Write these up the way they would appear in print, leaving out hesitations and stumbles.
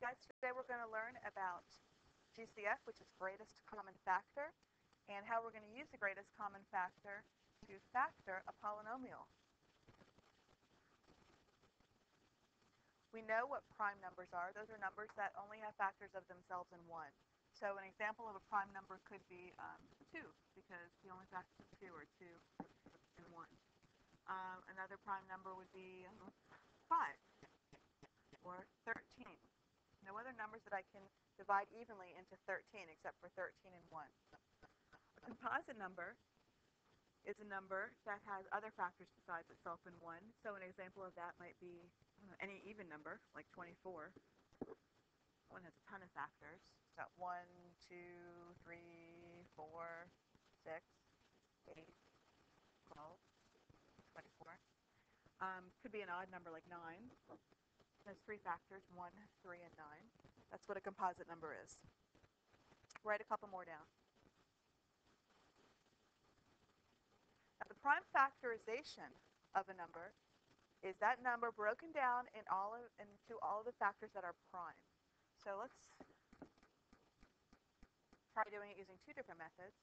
Guys, today we're going to learn about GCF, which is greatest common factor, and how we're going to use the greatest common factor to factor a polynomial. We know what prime numbers are. Those are numbers that only have factors of themselves in 1. So an example of a prime number could be 2, because the only factors of 2 are 2 and 1. Another prime number would be 5 or 13. No other numbers that I can divide evenly into 13 except for 13 and 1. A composite number is a number that has other factors besides itself in 1. So an example of that might be any even number, like 24. 1 has a ton of factors. So 1, 2, 3, 4, 6, 8, 12, 24. Could be an odd number like 9. It has 3 factors, 1, 3, and 9. That's what a composite number is. Write a couple more down. Now, the prime factorization of a number is that number broken down into all of the factors that are prime. So let's try doing it using 2 different methods.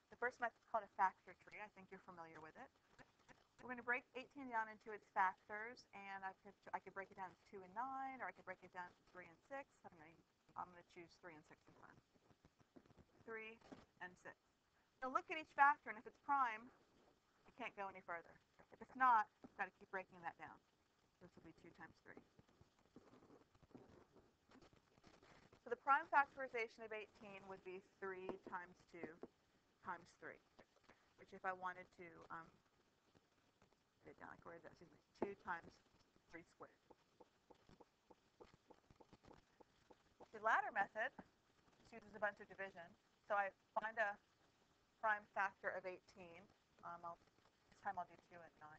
The first method is called a factor tree. I think you're familiar with it. We're going to break 18 down into its factors, and I could break it down to 2 and 9, or I could break it down to 3 and 6. I'm going to choose 3 and 6 this time. 3 and 6. Now look at each factor, and if it's prime, you can't go any further. If it's not, you've got to keep breaking that down. This will be 2 times 3. So the prime factorization of 18 would be 3 times 2 times 3, which if I wanted to put it down, like where is that? 2 times 3 squared. The latter method uses a bunch of division. So I find a prime factor of 18. This time I'll do 2 and 9.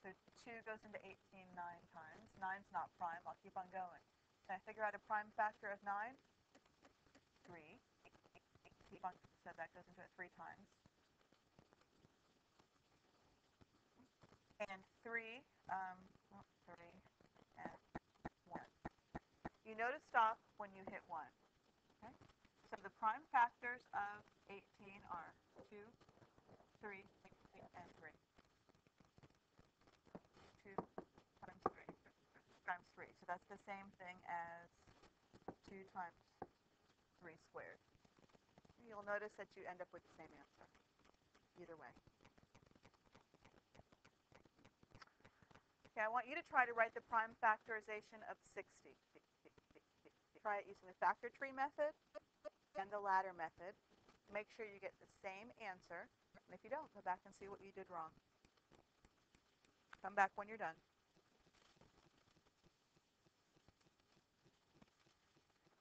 So 2 goes into 18 9 times. 9's not prime. I'll keep on going. Can I figure out a prime factor of 9? 3. Keep on, so that goes into it 3 times. And 3 and 1. You know to stop when you hit 1. Okay? So the prime factors of 18 are 2, 3, and 3. 2 times 3 times 3. So that's the same thing as 2 times 3 squared. You'll notice that you end up with the same answer either way. Okay, I want you to try to write the prime factorization of 60. Try it using the factor tree method and the ladder method. Make sure you get the same answer. And if you don't, go back and see what you did wrong. Come back when you're done.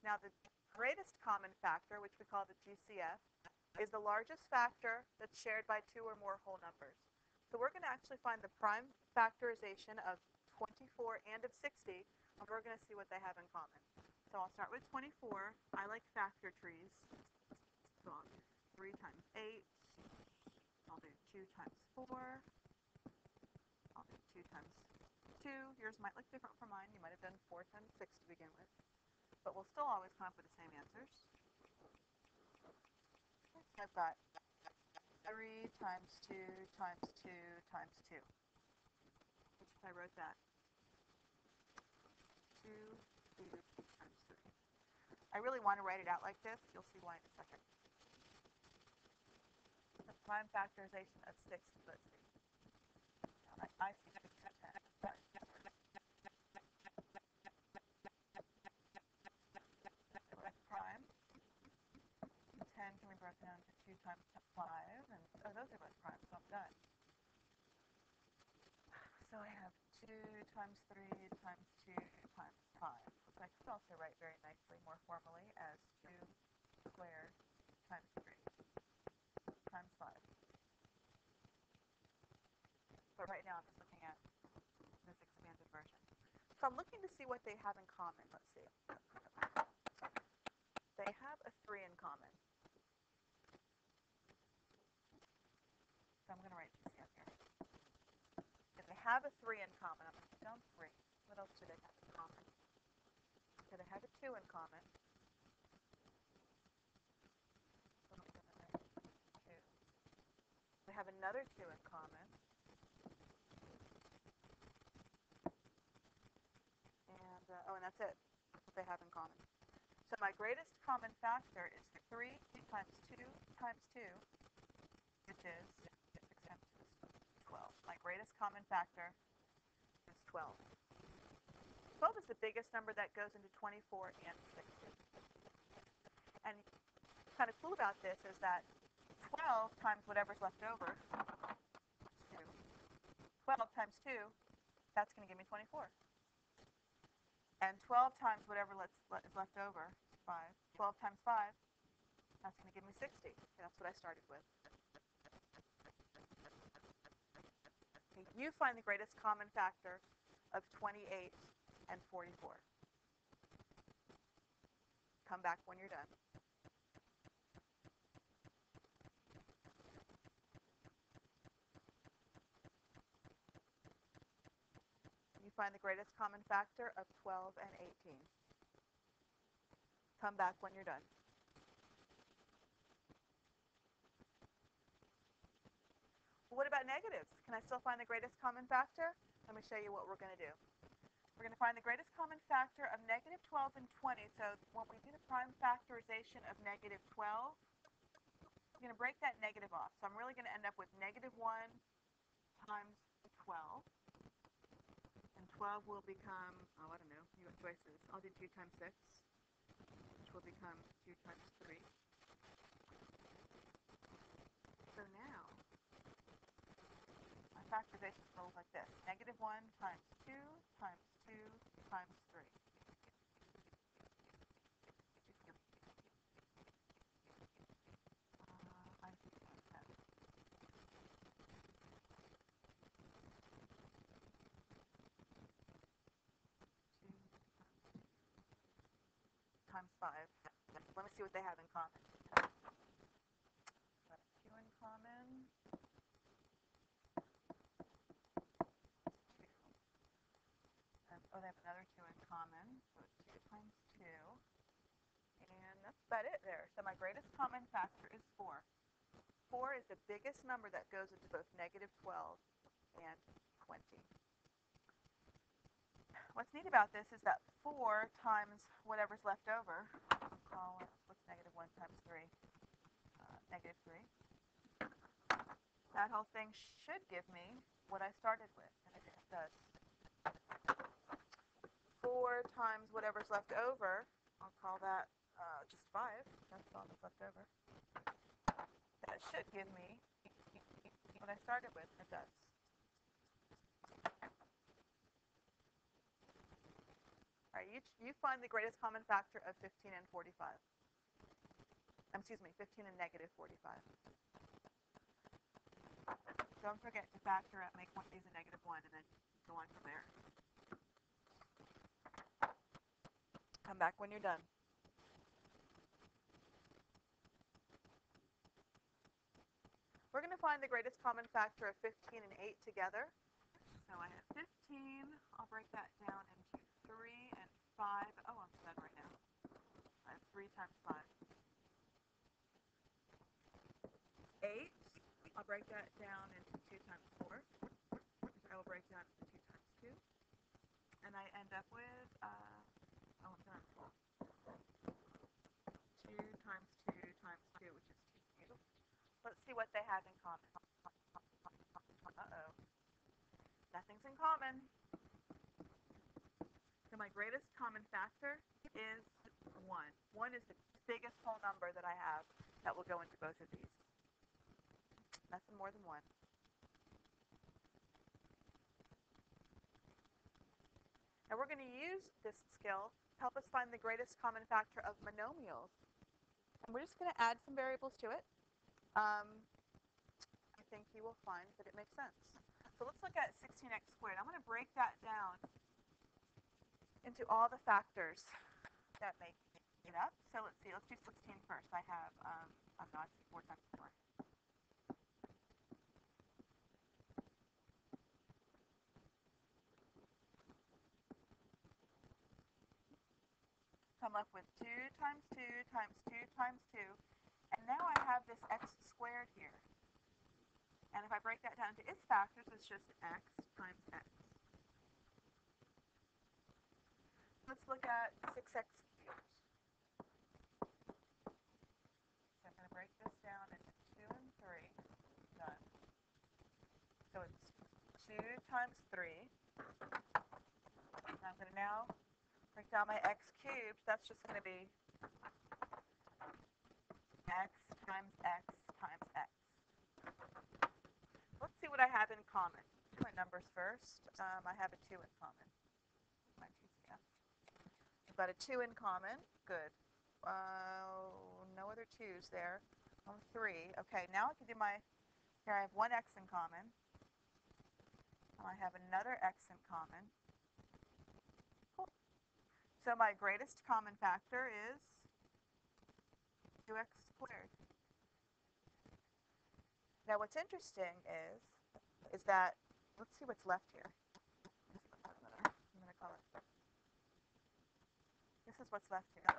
Now, the greatest common factor, which we call the GCF, is the largest factor that's shared by 2 or more whole numbers. So we're going to actually find the prime factorization of 24 and of 60, and we're going to see what they have in common. So I'll start with 24. I like factor trees. So I'll do 3 times 8. I'll do 2 times 4. I'll do 2 times 2. Yours might look different from mine. You might have done 4 times 6 to begin with. But we'll still always come up with the same answers. So I've got 3 times 2 times 2 times 2. Which if I wrote that, 2 times 3. I really want to write it out like this. You'll see why in a second. The prime factorization of 6, let's see. I see 10. Prime. 10 can be broken down to 2 times 5. And those are both prime, so I'm done. So I have 2 times 3 times 2 times 5, which I could also write very nicely, more formally, as 2 squared times 3 times 5. But right now I'm just looking at this expanded version. So I'm looking to see what they have in common. Let's see. They have a 3 in common. So I'm going to write GCF here. If they have a 3 in common, I'm going to put down 3. What else do they have in common? So they have a 2 in common. They have another 2 in common. And, and that's it, what they have in common. So my greatest common factor is 3 times 2 times 2, which is 6 times 2 is 12. My greatest common factor is 12. 12 is the biggest number that goes into 24 and 60. And kind of cool about this is that 12 times whatever's left over is 2. 12 times 2, that's going to give me 24. And 12 times whatever is left over is 5. 12 times 5, that's going to give me 60. Okay, that's what I started with. Okay, you find the greatest common factor of 28 and 44. Come back when you're done. You find the greatest common factor of 12 and 18. Come back when you're done. Well, what about negatives? Can I still find the greatest common factor? Let me show you what we're going to do. We're going to find the greatest common factor of negative 12 and 20. So when we do the prime factorization of negative 12, I'm going to break that negative off. So I'm really going to end up with negative 1 times 12. And 12 will become, I don't know, you have choices. I'll do 2 times 6, which will become 2 times 3. So now, my factorization goes like this. Negative 1 times 2 times 2 times 3. I see times 10. Times 5. Let me see what they have in common. Got a 2 in common. 2. And, they have another 2 in common. So it's 2 times 2. And that's about it there. So my greatest common factor is 4. 4 is the biggest number that goes into both negative 12 and 20. What's neat about this is that 4 times whatever's left over, call it, what's negative 1 times 3? Negative 3. That whole thing should give me what I started with, and it does. 4 times whatever's left over, I'll call that just 5. That's all that's left over. That should give me what I started with, and it does. All right, you find the greatest common factor of 15 and 45. Excuse me, 15 and negative 45. Don't forget to factor out, make one of these a negative 1, and then go on from there. Come back when you're done. We're going to find the greatest common factor of 15 and 8 together. So I have 15. I'll break that down into 3 and 5. Oh, I'm done right now. I have 3 times 5. 8. I'll break that down into 2 times 4. Which I will break down into 2 times 2. And I end up with, I'm done. 2 times 2 times 2, which is 2. Let's see what they have in common. Uh-oh. Nothing's in common. So my greatest common factor is 1. 1 is the biggest whole number that I have that will go into both of these. Nothing more than 1. And we're going to use this skill to help us find the greatest common factor of monomials. And we're just going to add some variables to it. I think you will find that it makes sense. So let's look at 16x squared. I'm going to break that down into all the factors that make it up. So let's see. Let's do 16 first. I have, I'm not 4 times 4. come up with 2 times 2 times 2 times 2. And now I have this x squared here. And if I break that down to its factors, it's just x times x. Let's look at 6x cubed. So I'm going to break this down into 2 and 3. Done. So it's 2 times 3. And I'm going to now break down my x cubed. That's just going to be x times x times x. Let's see what I have in common. Do my numbers first. I have a 2 in common. My GCF. I've got a 2 in common. Good. No other 2's there. 3. Okay, now I can do my, here I have one x in common. I have another x in common. Cool. So my greatest common factor is 2x squared. Now what's interesting is that, let's see what's left here. I'm going to call it. This is what's left here.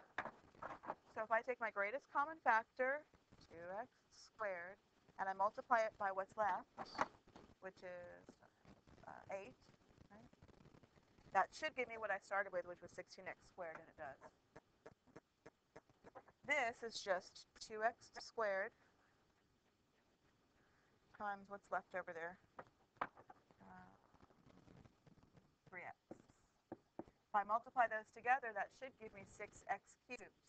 So if I take my greatest common factor, 2x squared, and I multiply it by what's left, which is 8, right? That should give me what I started with, which was 16x squared, and it does. This is just 2x squared times what's left over there, 3x. If I multiply those together, that should give me 6x cubed,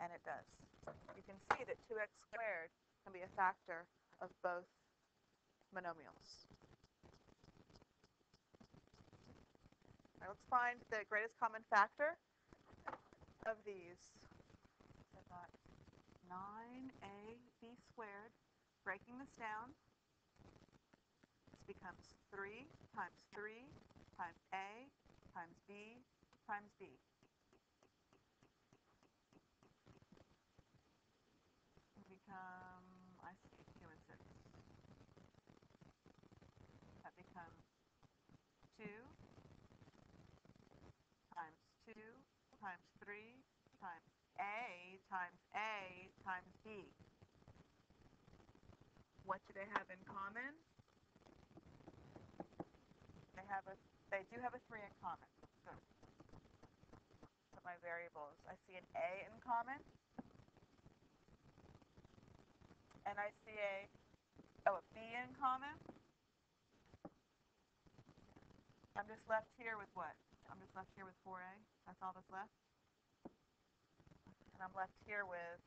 and it does. You can see that 2x squared can be a factor of both monomials. All right, let's find the greatest common factor of these. So I've got 9ab squared. Breaking this down, this becomes 3 times 3 times a times b times b. It become, I see, 2 and 6. That becomes 2 times 2 times 3 times a times b. What do they have in common? They do have a 3 in common. So, put my variables. I see an a in common, and I see a b in common. I'm just left here with what? I'm just left here with 4a. That's all that's left. And I'm left here with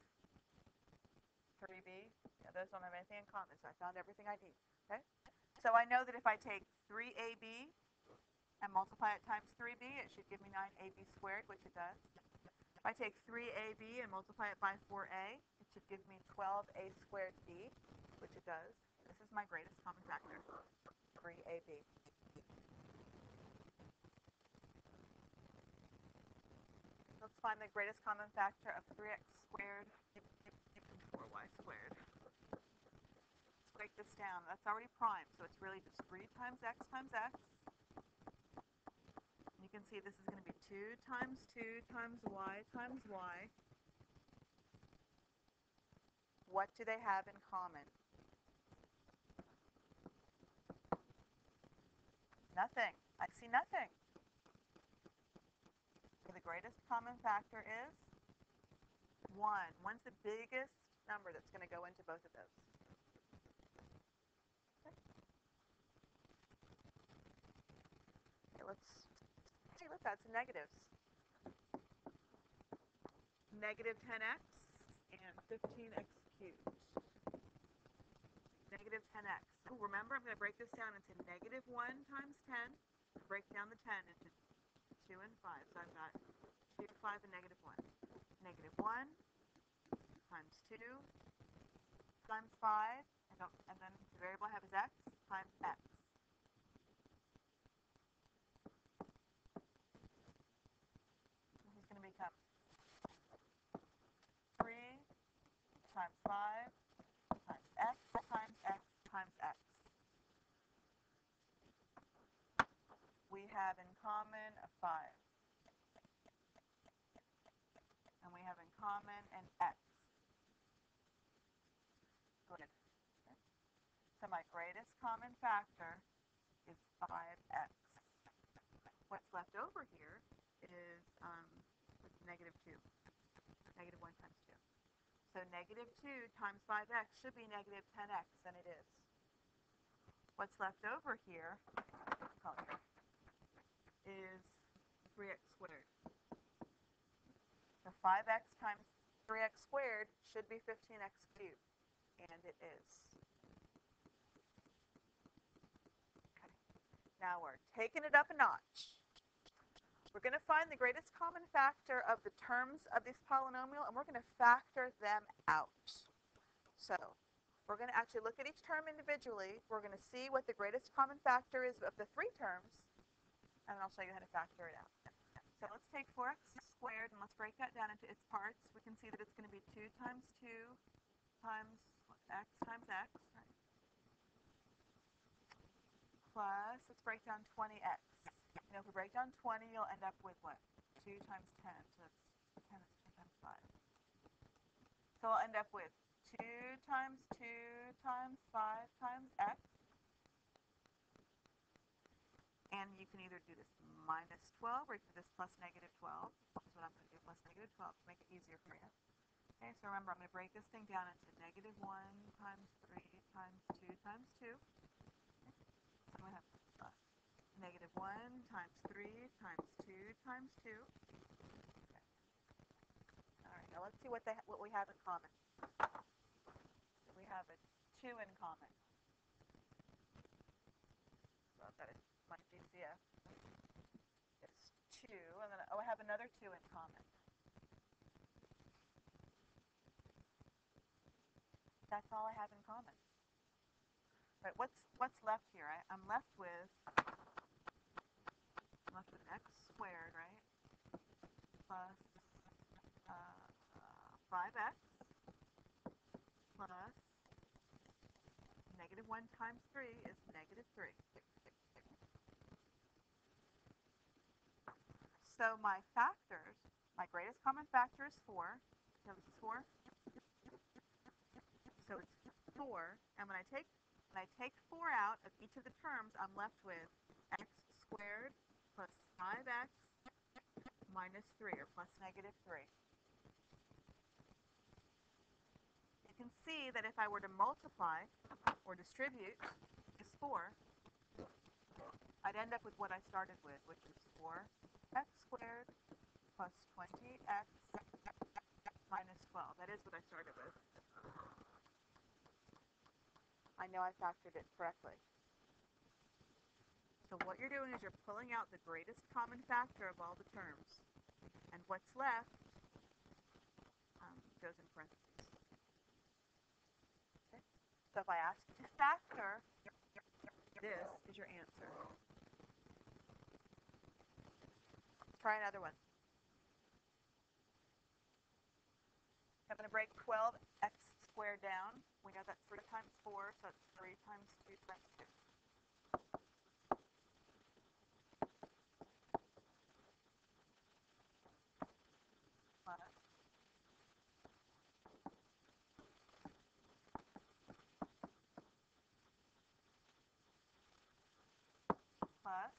3b. Yeah, those don't have anything in common, so I found everything I need. Okay? So I know that if I take 3ab and multiply it times 3b, it should give me 9ab squared, which it does. If I take 3ab and multiply it by 4a, it should give me 12a squared b, which it does. This is my greatest common factor, 3ab. Let's find the greatest common factor of 3x squared and 4y squared. Let's break this down. That's already prime, so it's really just 3 times x times x. And you can see this is going to be 2 times y times y. What do they have in common? Nothing. I see nothing. The greatest common factor is 1. 1's the biggest number that's going to go into both of those. Okay, let's add some negatives. Negative 10x and 15x cubed. Negative 10x. Oh, remember, I'm going to break this down into negative 1 times 10. Break down the 10 into 2 and 5. So I've got 2, 5, and negative 1. Negative 1 times 2 times 5, and then the variable I have is x times x. This is going to become 3 times 5 times x times x times x. We have in common a 5. common in x. Good. Okay. So my greatest common factor is 5x. What's left over here is negative 2. Negative 1 times 2. So negative 2 times 5x should be negative 10x, and it is. What's left over here is 3x squared. So 5x times 3x squared should be 15x cubed, and it is. Okay. Now we're taking it up a notch. We're going to find the greatest common factor of the terms of this polynomial, and we're going to factor them out. So we're going to actually look at each term individually. We're going to see what the greatest common factor is of the three terms, and then I'll show you how to factor it out. So let's take 4x squared, and let's break that down into its parts. We can see that it's going to be 2 times 2 times x times x, right? Plus, let's break down 20x. You know, if we break down 20, you'll end up with what? 2 times 10. So that's 10 is 2 times 5. So I'll end up with 2 times 2 times 5 times x. And you can either do this minus 12 or you can do this plus negative 12, which is what I'm going to do, plus negative 12 to make it easier for you. Okay, so remember, I'm going to break this thing down into negative 1 times 3 times 2 times 2. Okay. So we have negative 1 times 3 times 2 times 2. Okay. All right, now let's see what we have in common. So we have a 2 in common. So I've got my GCF. It's 2, and then I have another 2 in common. That's all I have in common. Right, what's left here? I'm left with x squared, right? Plus 5x plus negative 1 times 3 is negative 3. So my factors, my greatest common factor is 4. So this is 4. So it's 4. And when I take 4 out of each of the terms, I'm left with x squared plus 5x minus 3, or plus negative 3. You can see that if I were to multiply or distribute this 4, I'd end up with what I started with, which is 4x squared plus 20x minus 12. That is what I started with. I know I factored it correctly. So what you're doing is you're pulling out the greatest common factor of all the terms. And what's left goes in parentheses. Okay? So if I ask you to factor, this is your answer. Let's try another one. I'm going to break 12x squared down. We know that's 3 times 4, so that's 3 times 2 times 2. Plus,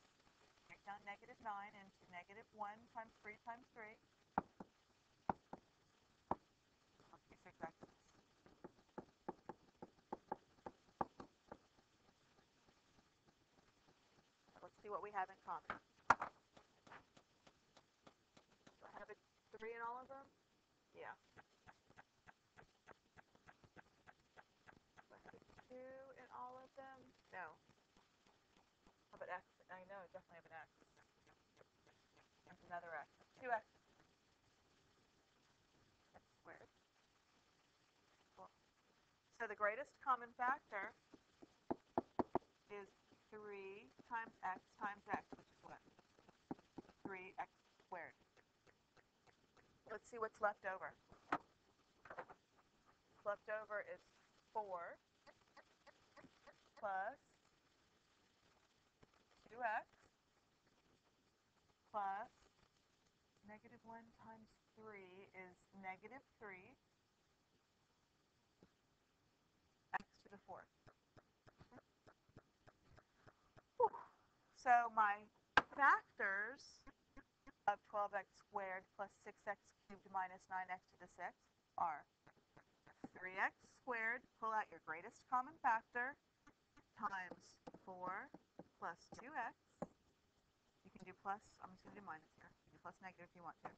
break down negative 9 into negative 1 times 3 times 3. These are exactly this. Let's see what we have in common. Do I have a 3 in all of them? Yeah. Do I have a 2 in all of them? No. How about x? I know, definitely have an x. There's another x. 2x. X squared. Cool. So the greatest common factor is 3 times x, which is what? 3x squared. Let's see what's left over. Left over is 4 plus 2x plus Negative 1 times 3 is negative 3 x to the fourth. Whew. So my factors of 12x squared plus 6x cubed minus 9x to the sixth are 3x squared, pull out your greatest common factor, times 4 plus 2x. You can do plus, I'm just going to do minus here. You can do plus negative if you want to.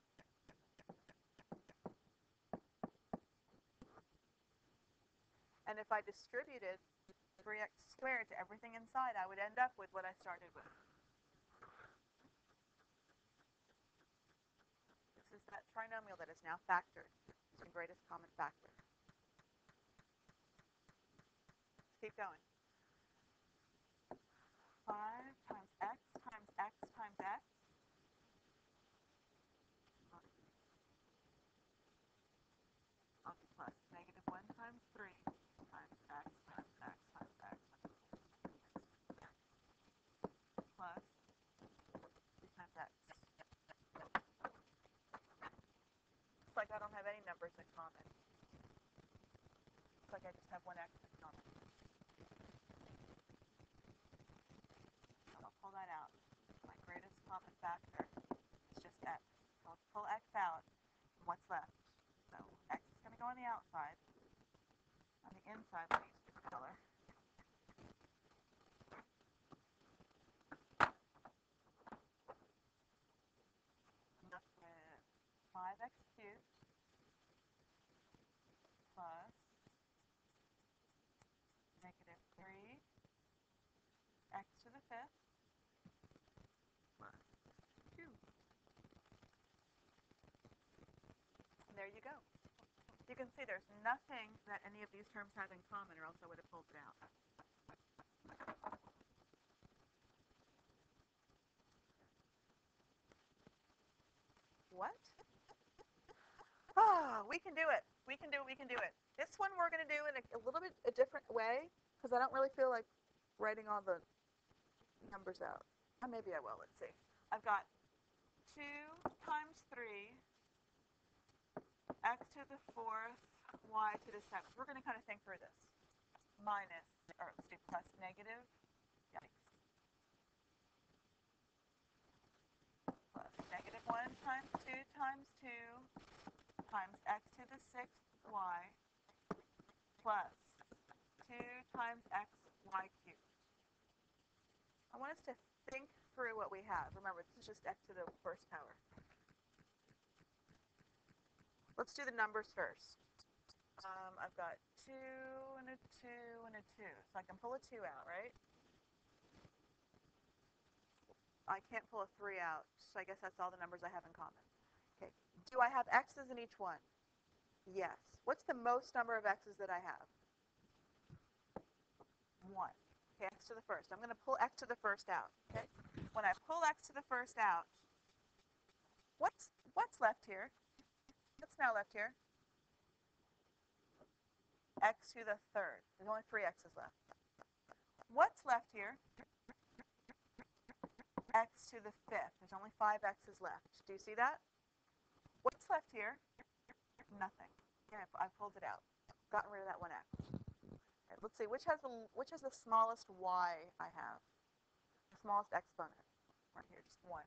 And if I distributed 3x squared to everything inside, I would end up with what I started with. This is that trinomial that is now factored. It's the greatest common factor. Let's keep going. 5 times x times x times x. I'll do plus. Negative 1 times 3 times x times x times x plus 3 times x. Looks like I don't have any numbers in common. Looks like I just have one x in common. I'll pull that out. My greatest common factor is just x. So let's pull x out. And what's left? So x is going to go on the outside. On the inside, let me use a different color. I'm left with 5x cubed plus negative 3x to the fifth plus 2. And there you go. You can see there's nothing that any of these terms have in common, or else I would have pulled it out. What? Ah, we can do it. We can do it. We can do it. This one we're going to do in a little bit a different way, because I don't really feel like writing all the numbers out. Maybe I will. Let's see. I've got 2 times 3 x to the fourth, y to the seventh. We're going to kind of think through this. Minus, or let's do plus negative, yikes. Plus negative 1 times 2 times 2 times x to the sixth y plus 2 times x y cubed. I want us to think through what we have. Remember, this is just x to the first power. Let's do the numbers first. I've got 2 and a 2 and a 2. So I can pull a 2 out, right? I can't pull a 3 out, so I guess that's all the numbers I have in common. Okay. Do I have x's in each one? Yes. What's the most number of x's that I have? 1. Okay, x to the first. I'm going to pull x to the first out. Okay. When I pull x to the first out, what's left here? What's now left here? X to the third. There's only 3 x's left. What's left here? X to the fifth. There's only 5 x's left. Do you see that? What's left here? Nothing. Yeah, I pulled it out. Gotten rid of that one x. Right, let's see, which has the smallest y I have? The smallest exponent. Right here, just 1.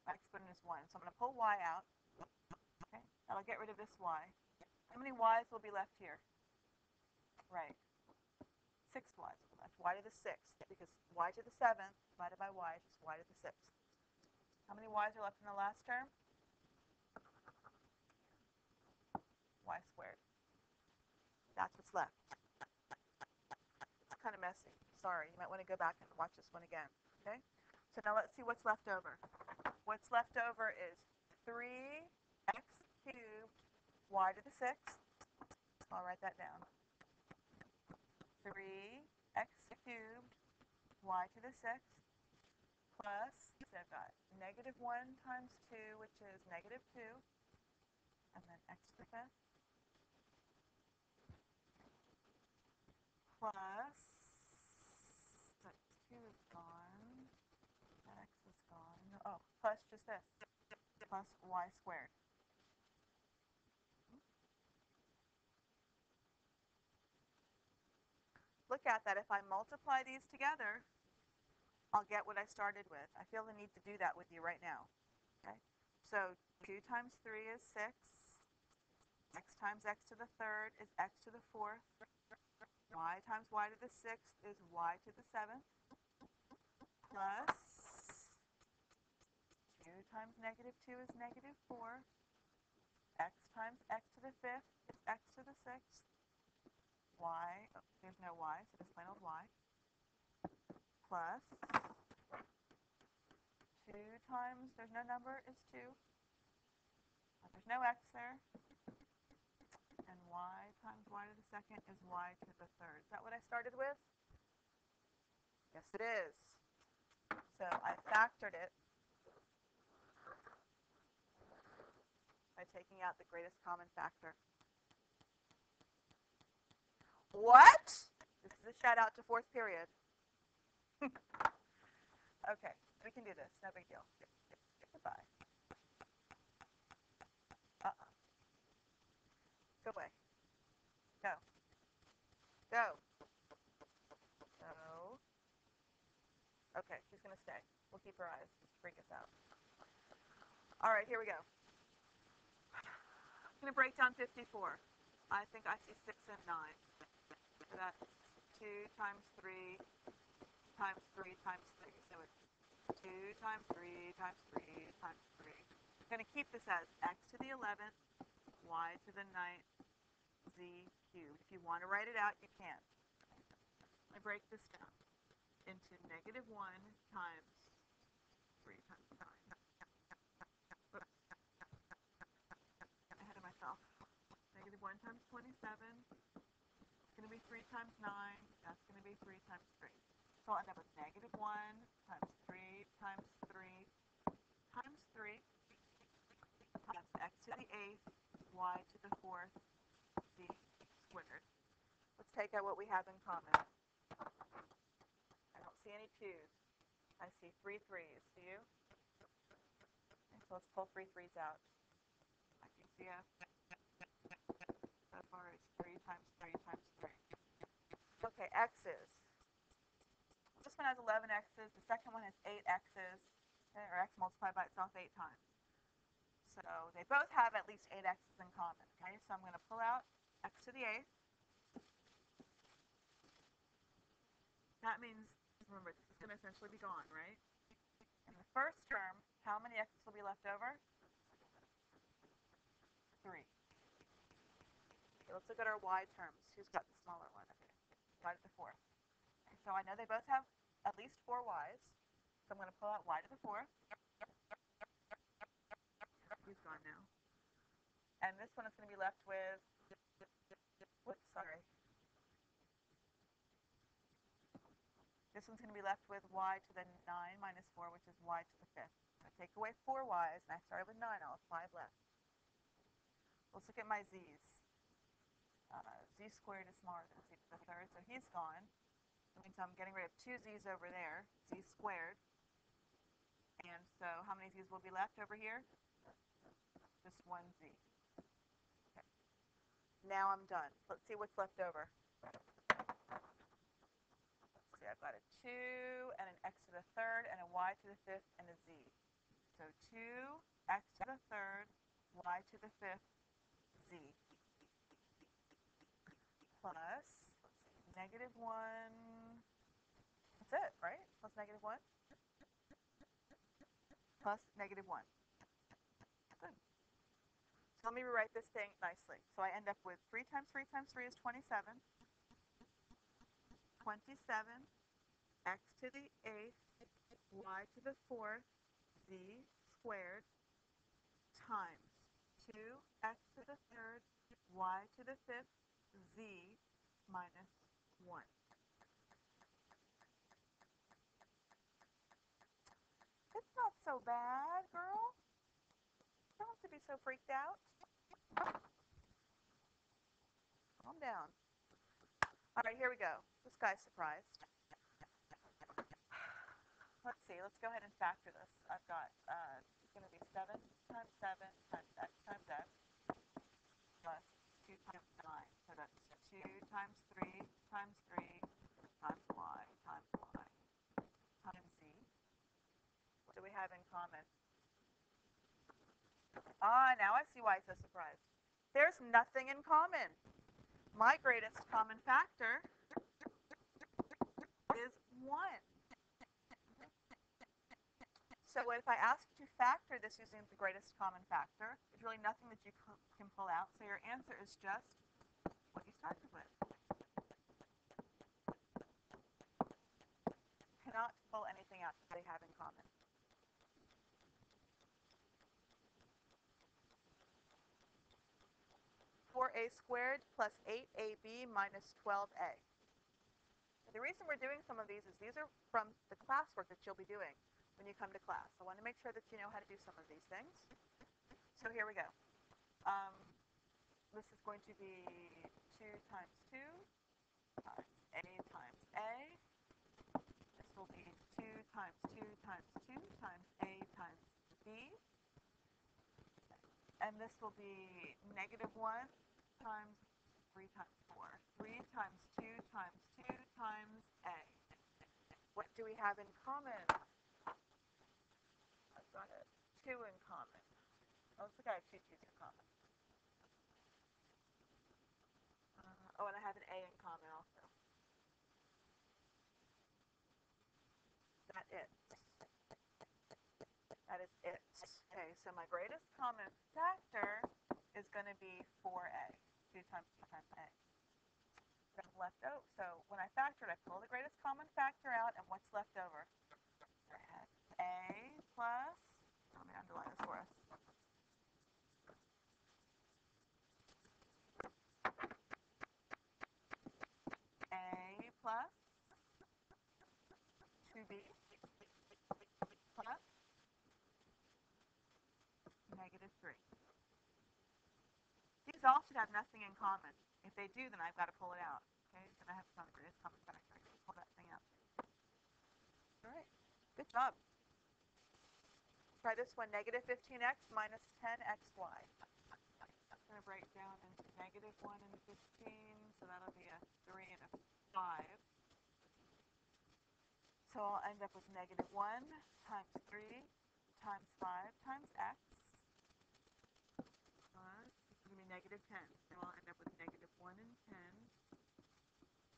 My exponent is 1. So I'm going to pull y out. Okay, that'll get rid of this y. How many y's will be left here? Right. 6 y's will be left. Y to the 6th, because y to the 7th divided by y is just y to the 6th. How many y's are left in the last term? Y squared. That's what's left. It's kind of messy. Sorry. You might want to go back and watch this one again. Okay? So now let's see what's left over. What's left over is 3x cubed y to the 6th. I'll write that down. 3x cubed y to the 6th plus, so I've got negative 1 times 2, which is negative 2, and then x to the 5th, plus, that 2 is gone, that x is gone, oh, plus just this, plus y squared. Look at that. If I multiply these together, I'll get what I started with. I feel the need to do that with you right now. Okay? So 2 times 3 is 6. X times x to the third is x to the fourth. Y times y to the sixth is y to the seventh. Plus 2 times negative 2 is negative 4. X times x to the fifth is x to the sixth. Y, oh, there's no y, so just plain old y. Plus 2 times, there's no number, is 2. There's no x there. And y times y to the second is y to the third. Is that what I started with? Yes, it is. So I factored it by taking out the greatest common factor. What? This is a shout out to fourth period. Okay, we can do this. No big deal. Goodbye. Go away. Go. Go. No. Okay, she's going to stay. We'll keep her eyes. Just freak us out. All right, here we go. I'm going to break down 54. I think I see 6 and 9. So that's 2 times 3 times 3 times 3. So it's 2 times 3 times 3 times 3. I'm going to keep this as x to the 11th, y to the 9th, z cubed. If you want to write it out, you can. I break this down into negative 1 times 3 times 9. Ahead of myself. Negative 1 times 27. It's going to be 3 times 9. That's going to be 3 times 3. So I'll end up with negative 1 times 3 times 3 times 3 times x to the 8th, y to the 4th, z squared. Let's take out what we have in common. I don't see any 2's. I see 3 3's. Do you? Okay, so let's pull 3 3's out. GCF. So far it's 3 times 3 times 3. Okay, x's. This one has 11 x's. The second one has 8 x's. Okay, or x multiplied by itself 8 times. So they both have at least 8 x's in common. Okay, so I'm going to pull out x to the 8th. That means, remember, this is going to essentially be gone, right? In the first term, how many x's will be left over? 3. Okay, let's look at our y terms. Who's got the smaller one? Okay, y to the 4th. Okay, so I know they both have at least 4 y's. So I'm going to pull out y to the 4th. He's gone now. And this one is going to be left with, whoops, sorry. This one's going to be left with y to the 9 minus 4, which is y to the 5th. I take away 4 y's, and I started with 9. I'll have 5 left. Let's look at my z's. Z squared is smaller than z to the third, so he's gone. That means I'm getting rid of 2 z's over there, z squared. And so how many z's will be left over here? Just 1 z. Okay. Now I'm done. Let's see what's left over. See, I've got a 2 and an x to the third and a y to the fifth and a z. So 2x to the third, y to the fifth, z. Plus, let's see, negative 1. That's it, right? Plus negative 1. Plus negative 1. Good. So let me rewrite this thing nicely. So I end up with 3 times 3 times 3 is 27. 27, x to the 8th, y to the 4th, z squared, times 2x to the 3rd, y to the 5th, z minus 1. It's not so bad, girl. You don't have to be so freaked out. Calm down. All right, here we go. This guy's surprised. Let's see. Let's go ahead and factor this. I've got going to be 7 times 7 times x times x plus 2 times 9. So that's 2 times 3 times 3 times y times z. What do we have in common? Now I see why it's so surprised. There's nothing in common. My greatest common factor is 1. So if I ask you to factor this using the greatest common factor, there's really nothing that you can pull out. So your answer is just what you started with. Cannot pull anything out that they have in common. (4a squared plus 8ab minus 12a). The reason we're doing some of these is these are from the classwork that you'll be doing when you come to class. I want to make sure that you know how to do some of these things. So here we go. This is going to be 2 times 2 times a times a. This will be 2 times 2 times 2 times a times b. And this will be negative 1 times 3 times 4. 3 times 2 times 2 times a. What do we have in common? I've got a 2 in common. Oh, looks like I have 2 2's in common. And I have an a in common also. That is it. Okay, so my greatest common factor is going to be 4a. 2 times 2 times a. Left over. So when I factor it, I pull the greatest common factor out, and what's left over? I have a plus, let me underline this for us. A plus 2b plus negative 3. These all should have nothing in common. If they do, then I've got to pull it out. Okay, then I have to find the greatest common factor. I can pull that thing out. All right, good job. Try this one, negative 15x minus 10xy. I'm going to break down into negative 1 and 15, so that'll be a 3 and a 5. So I'll end up with negative 1 times 3 times 5 times x plus, this is going to be negative 10. So I'll end up with negative 1 and 10.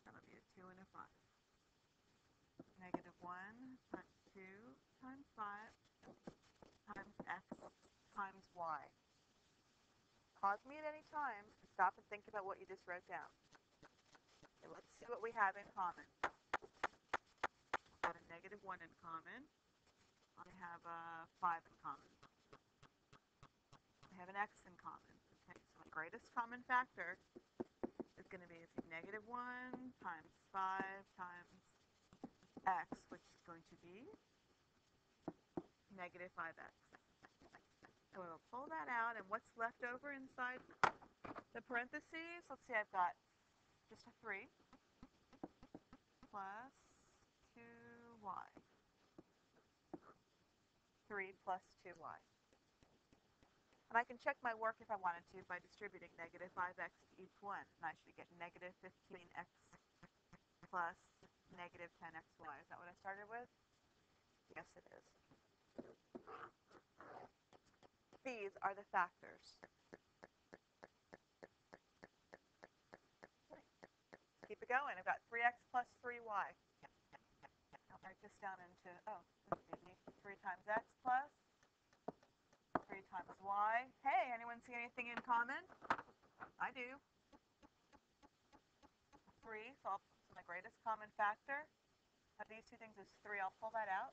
That'll be a 2 and a 5. Negative 1 times 2 times 5 times x times y. Pause me at any time and stop and think about what you just wrote down. Okay, let's see what we have in common. I've got a negative 1 in common. I have a 5 in common. I have an x in common. Okay, so the greatest common factor is going to be negative 1 times 5 times x, which is going to be negative 5x. So we'll pull that out, and what's left over inside the parentheses? Let's see, I've got just a 3 plus 2y. 3 plus 2y. And I can check my work if I wanted to by distributing negative 5x to each one. And I should get negative 15x plus negative 10xy. Is that what I started with? Yes, it is. These are the factors. Keep it going. I've got 3x plus 3y. I'll break this down into, this is easy. 3 times x plus 3 times y. Hey, anyone see anything in common? I do. 3, so my greatest common factor of these two things is 3. I'll pull that out.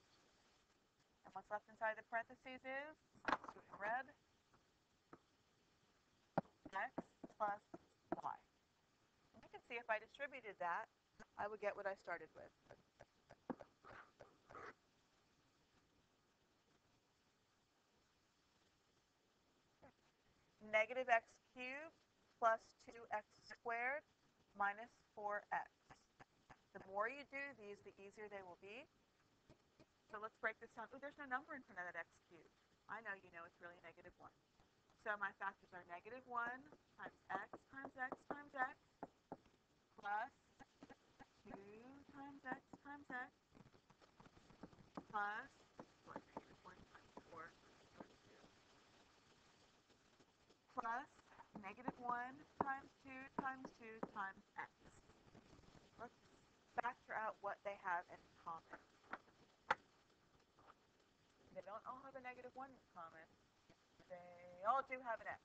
And what's left inside the parentheses is, let's do it in red, x plus y. And you can see if I distributed that, I would get what I started with. Negative x cubed plus 2x squared minus 4x. The more you do these, the easier they will be. So let's break this down. Oh, there's no number in front of that x cubed. I know you know it's really negative 1. So my factors are negative 1 times x times x times x plus 2 times x times x plus what, negative 1 times 4 times 2 plus negative 1 times 2 times 2 times x. Let's factor out what they have in common. They don't all have a negative 1 in common. They all do have an x.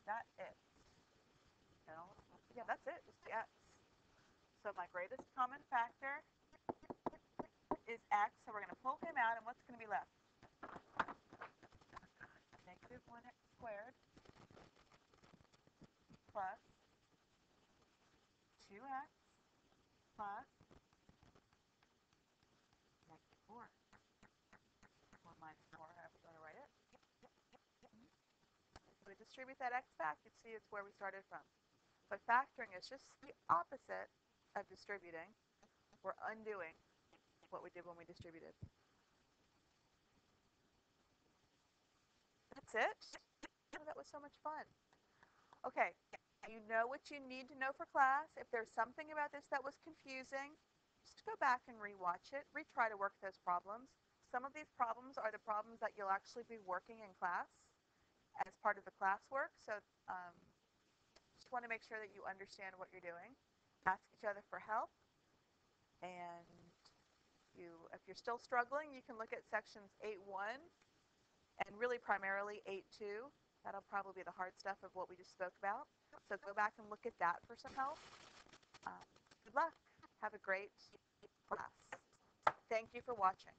That is. Yeah, that's it, just the x. So my greatest common factor is x, so we're going to pull him out, and what's going to be left? Negative 1x squared plus 2x plus negative 4. 1 minus 4, however you want to write it. If we distribute that x back, you'd see it's where we started from. But factoring is just the opposite of distributing. We're undoing what we did when we distributed. That's it. Oh, that was so much fun. Okay, you know what you need to know for class. If there's something about this that was confusing, just go back and rewatch it, retry to work those problems. Some of these problems are the problems that you'll actually be working in class as part of the classwork. So just want to make sure that you understand what you're doing. Ask each other for help. And if you're still struggling, you can look at sections 8.1 and really primarily 8.2. That'll probably be the hard stuff of what we just spoke about. So go back and look at that for some help. Good luck. Have a great class. Thank you for watching.